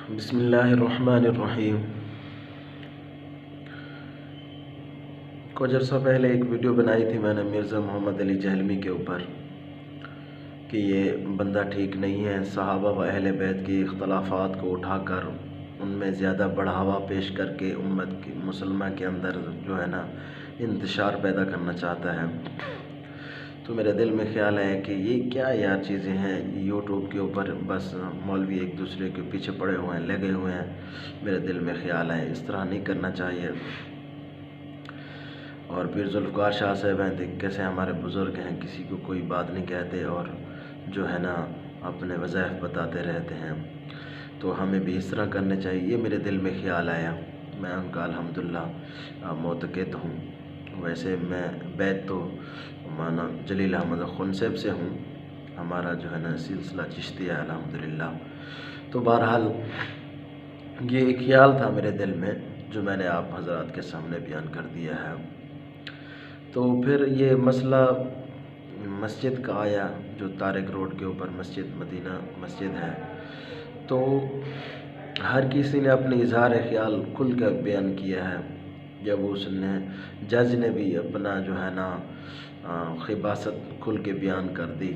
بسم اللہ الرحمن الرحیم۔ کچھ عرصہ پہلے ایک ویڈیو بنائی تھی میں نے مرزا محمد علی جہلمی کے اوپر کہ یہ بندہ ٹھیک نہیں ہے، صحابہ و اہل بیت کی اختلافات کو اٹھا کر ان میں زیادہ بڑھاوا پیش کر کے امت کی مسلمہ کے اندر جو ہے نا انتشار پیدا کرنا چاہتا ہے۔ تو میرے دل میں خیال ہے کہ یہ کیا یار چیزیں ہیں، یوٹیوب کے اوپر بس مولوی ایک دوسرے کے پیچھے پڑے ہوئے ہیں، لگے ہوئے ہیں۔ میرے دل میں خیال ہے اس طرح نہیں کرنا چاہیے۔ اور پھر ذوالفقار شاہ صاحب ہیں، کیسے ہمارے بزرگ ہیں، کسی کو کوئی بات نہیں کہتے اور جو ہے نا اپنے وظائف بتاتے رہتے ہیں، تو ہمیں بھی اس طرح کرنے چاہیے۔ یہ میرے دل میں خیال آیا، میں ان کا الحمدللہ معتقد ہوں۔ ویسے میں بیت تو مولانا جلیل احمد خنسیب سے ہوں، ہمارا جو ہے نا سلسلہ چشتی ہے الحمدللہ۔ تو بہرحال یہ ایک خیال تھا میرے دل میں جو میں نے آپ حضرات کے سامنے بیان کر دیا ہے۔ تو پھر یہ مسئلہ مسجد کا آیا، جو طارق روڈ کے اوپر مسجد مدینہ مسجد ہے، تو ہر کسی نے اپنی اظہار خیال کھل کر بیان کیا ہے۔ جب اس نے جج نے بھی اپنا جو ہے نا خباثت کھل کے بیان کر دی،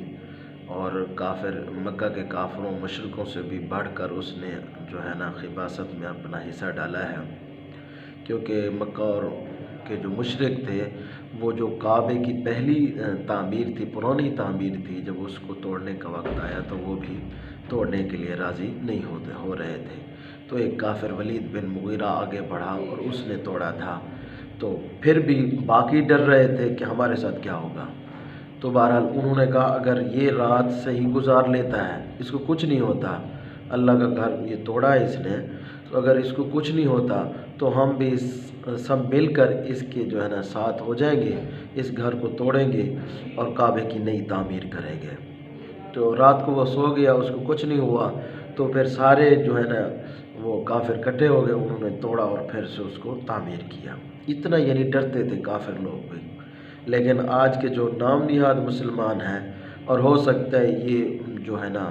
اور کافر مکہ کے کافروں مشرکوں سے بھی بڑھ کر اس نے جو ہے نا خباثت میں اپنا حصہ ڈالا ہے، کیونکہ مکہ اور کے جو مشرک تھے وہ جو کعبے کی پہلی تعمیر تھی، پرانی تعمیر تھی، جب اس کو توڑنے کا وقت آیا تو وہ بھی توڑنے کے لیے راضی نہیں ہو رہے تھے۔ تو ایک کافر ولید بن مغیرہ آگے بڑھا اور اس نے توڑا تھا، تو پھر بھی باقی ڈر رہے تھے کہ ہمارے ساتھ کیا ہوگا۔ تو بہرحال انہوں نے کہا اگر یہ رات صحیح گزار لیتا ہے، اس کو کچھ نہیں ہوتا، اللہ کا گھر یہ توڑا ہے اس نے، تو اگر اس کو کچھ نہیں ہوتا تو ہم بھی سب مل کر اس کے جو ہے نا ساتھ ہو جائیں گے، اس گھر کو توڑیں گے اور کعبے کی نئی تعمیر کریں گے۔ تو رات کو وہ سو گیا، اس کو کچھ نہیں ہوا، تو پھر سارے جو ہے نا وہ کافر کٹھے ہو گئے، انہوں نے توڑا اور پھر سے اس کو تعمیر کیا۔ اتنا یعنی ڈرتے تھے کافر لوگ بھی۔ لیکن آج کے جو نام نہاد مسلمان ہیں، اور ہو سکتا ہے یہ جو ہے نا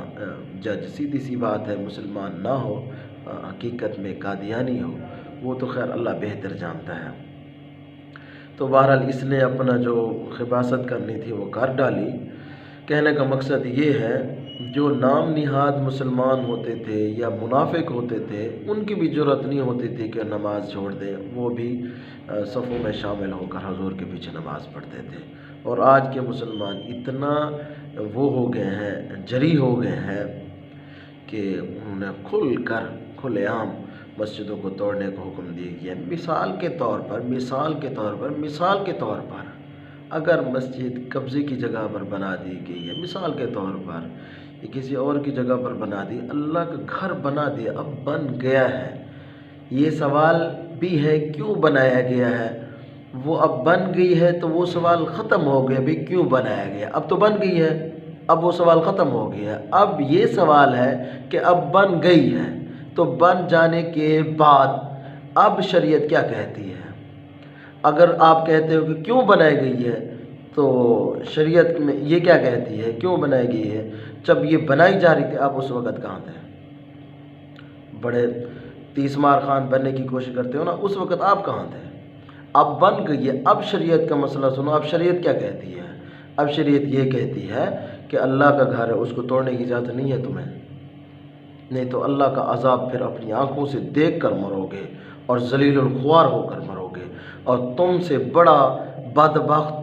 جج سیدھی سی بات ہے مسلمان نہ ہو، حقیقت میں قادیانی ہو، وہ تو خیر اللہ بہتر جانتا ہے۔ تو بہرحال اس نے اپنا جو خباثت کرنی تھی وہ کر ڈالی۔ کہنے کا مقصد یہ ہے جو نام نہاد مسلمان ہوتے تھے یا منافق ہوتے تھے، ان کی بھی جرأت نہیں ہوتی تھی کہ نماز چھوڑ دیں، وہ بھی صفوں میں شامل ہو کر حضور کے پیچھے نماز پڑھتے تھے۔ اور آج کے مسلمان اتنا وہ ہو گئے ہیں، جری ہو گئے ہیں کہ انہوں نے کھلے عام مسجدوں کو توڑنے کو حکم دیا گیا۔ مثال کے طور پر اگر مسجد قبضے کی جگہ پر بنا دی گئی ہے، مثال کے طور پر یا کسی اور کی جگہ پر بنا دی، اللہ کا گھر بنا دیا، اب بن گیا ہے، یہ سوال بھی ہے کیوں بنایا گیا ہے؟ وہ اب بن گئی ہے تو وہ سوال ختم ہو گیا، بھی کیوں بنایا گیا؟ اب تو بن گئی ہے، اب وہ سوال ختم ہو گیا ہے۔ اب یہ سوال ہے کہ اب بن گئی ہے تو بن جانے کے بعد اب شریعت کیا کہتی ہے؟ اگر آپ کہتے ہو کہ کیوں بنائی گئی ہے، تو شریعت میں یہ کیا کہتی ہے کیوں بنائی گئی ہے؟ جب یہ بنائی جا رہی تھی آپ اس وقت کہاں تھے؟ بڑے تیس مار خان بننے کی کوشش کرتے ہو نا، اس وقت آپ کہاں تھے؟ اب بن گئی ہے، اب شریعت کا مسئلہ سنو۔ اب شریعت کیا کہتی ہے؟ اب شریعت یہ کہتی ہے کہ اللہ کا گھر ہے، اس کو توڑنے کی اجازت نہیں ہے تمہیں، نہیں تو اللہ کا عذاب پھر اپنی آنکھوں سے دیکھ کر مرو گے اور ذلیل الخوار ہو کر مرو گے، اور تم سے بڑا بدبخت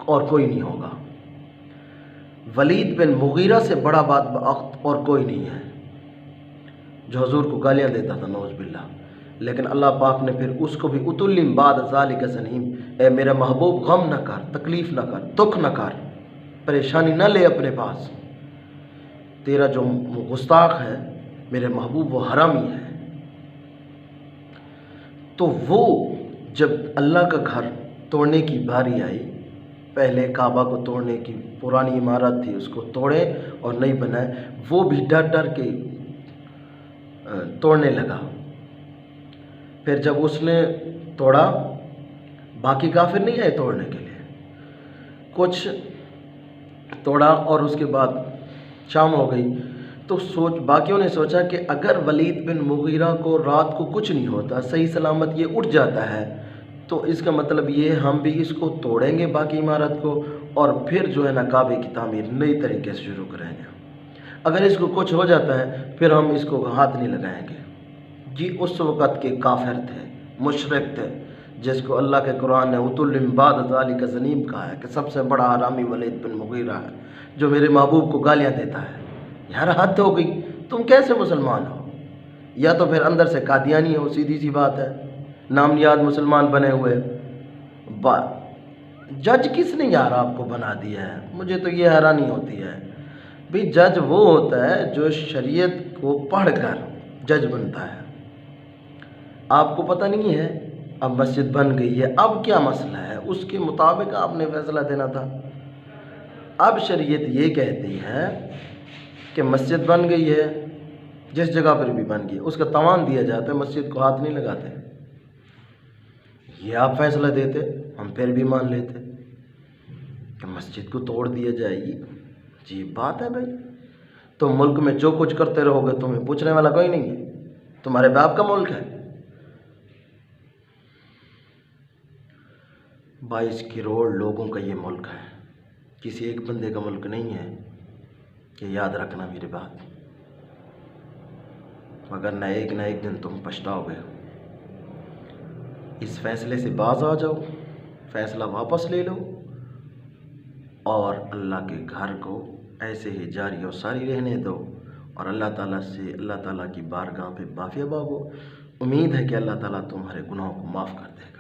اور کوئی نہیں ہوگا۔ ولید بن مغیرہ سے بڑا بدبخت اور کوئی نہیں ہے جو حضور کو گالیاں دیتا تھا، نعوذ باللہ۔ لیکن اللہ پاک نے پھر اس کو بھی اتلم بعد ذالک زنیم، اے میرا محبوب غم نہ کر، تکلیف نہ کر، دکھ نہ کر، پریشانی نہ لے اپنے پاس، تیرا جو گستاخ ہے میرے محبوب وہ حرامی ہے۔ تو وہ جب اللہ کا گھر توڑنے کی باری آئی، پہلے کعبہ کو توڑنے کی پرانی عمارت تھی اس کو توڑے اور نہیں بنائے، وہ بھی ڈر ڈر کے توڑنے لگا۔ پھر جب اس نے توڑا، باقی کافر نہیں آئے توڑنے کے لیے، کچھ توڑا اور اس کے بعد شام ہو گئی تو باقیوں نے سوچا کہ اگر ولید بن مغیرہ کو رات کو کچھ نہیں ہوتا، صحیح سلامت یہ اٹھ جاتا ہے، تو اس کا مطلب یہ ہم بھی اس کو توڑیں گے باقی عمارت کو، اور پھر جو ہے نا کعبے کی تعمیر نئی طریقے سے شروع کریں گے۔ اگر اس کو کچھ ہو جاتا ہے پھر ہم اس کو ہاتھ نہیں لگائیں گے۔ جی اس وقت کے کافر تھے، مشرک تھے، جس کو اللہ کے قرآن نے عُتُلٍّ بَعْدَ ذَلِكَ زَنِيمٌ کہا ہے کہ سب سے بڑا حرامی ولید بن مغیرہ ہے، جو میرے محبوب کو گالیاں دیتا ہے۔ یار حد ہو گئی، تم کیسے مسلمان ہو؟ یا تو پھر اندر سے قادیانی ہو، سیدھی سی بات ہے، نام یاد مسلمان بنے ہوئے۔ جج کس نے یار آپ کو بنا دیا ہے؟ مجھے تو یہ حیرانی ہوتی ہے بھئی، جج وہ ہوتا ہے جو شریعت کو پڑھ کر جج بنتا ہے۔ آپ کو پتہ نہیں ہے اب مسجد بن گئی ہے، اب کیا مسئلہ ہے؟ اس کے مطابق آپ نے فیصلہ دینا تھا۔ اب شریعت یہ کہتی ہے کہ مسجد بن گئی ہے، جس جگہ پر بھی بن گئی اس کا تاوان دیا جاتا ہے، مسجد کو ہاتھ نہیں لگاتے۔ یہ آپ فیصلہ دیتے، ہم پھر بھی مان لیتے کہ مسجد کو توڑ دیا جائے گی۔ جی بات ہے بھائی، تم ملک میں جو کچھ کرتے رہو گے تمہیں پوچھنے والا کوئی نہیں ہے، تمہارے باپ کا ملک ہے۔ 22 کروڑ لوگوں کا یہ ملک ہے، کسی ایک بندے کا ملک نہیں ہے، کہ یاد رکھنا میری بات، مگر نہ ایک دن تم پچھتاؤ گے۔ اس فیصلے سے باز آ جاؤ، فیصلہ واپس لے لو، اور اللہ کے گھر کو ایسے ہی جاری و ساری رہنے دو، اور اللہ تعالیٰ کی بارگاہ پہ معافی مانگو۔ امید ہے کہ اللہ تعالیٰ تمہارے گناہوں کو معاف کر دے گا۔